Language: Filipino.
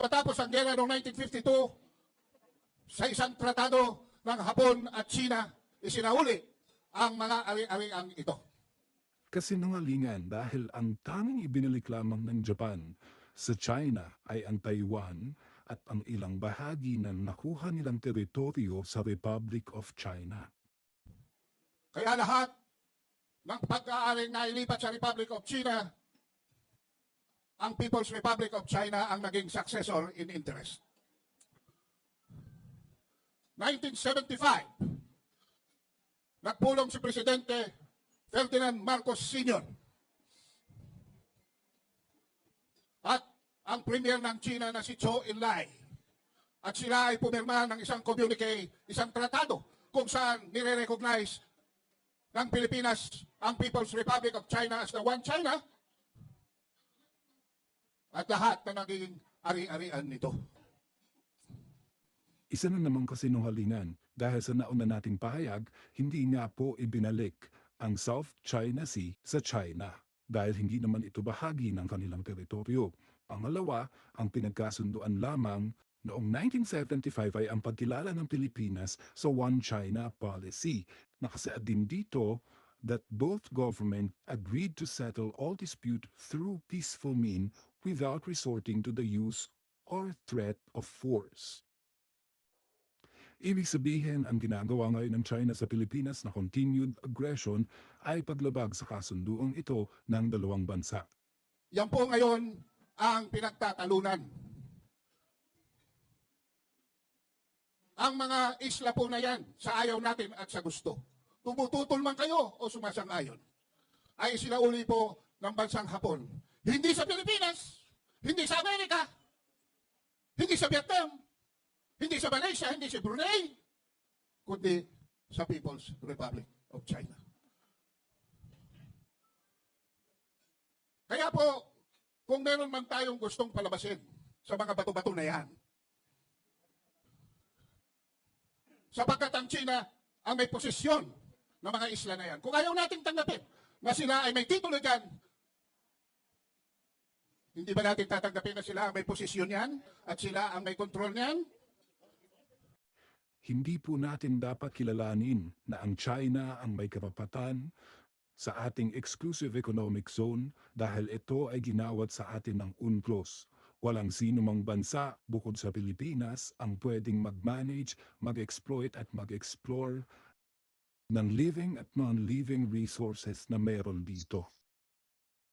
Matapos ang gera noong 1952, sa isang tratado ng Hapon at China, isinauli ang mga ari-arian ito. Kasinungalingan dahil ang tanging ibinalik lamang ng Japan sa China ay ang Taiwan at ang ilang bahagi na nakuha nilang teritoryo sa Republic of China. Kaya lahat ng pag-aaring nailipat sa Republic of China, ang People's Republic of China ang naging successor in interest. 1975, nagpulong si Presidente Ferdinand Marcos Sr. at ang Premier ng China na si Zhou Enlai. At sila ay pumirma ng isang communique, isang tratado kung saan nire-recognize ng Pilipinas ang People's Republic of China as the one China at lahat na naging ari-arian nito. Isa na namang kasinungalingan dahil sa nauna nating pahayag, hindi nga po ibinalik ang South China Sea sa China dahil hindi naman ito bahagi ng kanilang teritoryo. Pangalawa, ang pinagkasunduan lamang noong 1975 ay ang pagkilala ng Pilipinas sa One China policy. Nakasaad din dito that both government agreed to settle all dispute through peaceful means without resorting to the use or threat of force. Ibig sabihin, ang ginagawa ngayon ng China sa Pilipinas na continued aggression ay paglabag sa kasunduang ito ng dalawang bansa. Yan po ngayon ang pinagtatalunan. Ang mga isla po na yan, sa ayaw natin at sa gusto, tumututol man kayo o sumasang-ayon, ay sinauli po ng bansang Hapon. Hindi sa Pilipinas, hindi sa Amerika, hindi sa Vietnam, hindi sa Malaysia, hindi sa Brunei, kundi sa People's Republic of China. Kaya po, kung meron man tayong gustong palabasin sa mga bato-bato na yan, sapagkat ang China ang may posisyon ng mga isla na yan. Kung ayaw nating tanggapin na sila ay may titulo dyan, hindi ba natin tatanggapin na sila ang may posisyon yan at sila ang may kontrol niyan? Hindi po natin dapat kilalanin na ang China ang may karapatan sa ating exclusive economic zone dahil ito ay ginawad sa atin ng UNCLOS. Walang sino mang bansa bukod sa Pilipinas ang pwedeng mag-manage, mag-exploit at mag-explore ng living at non-living resources na meron dito.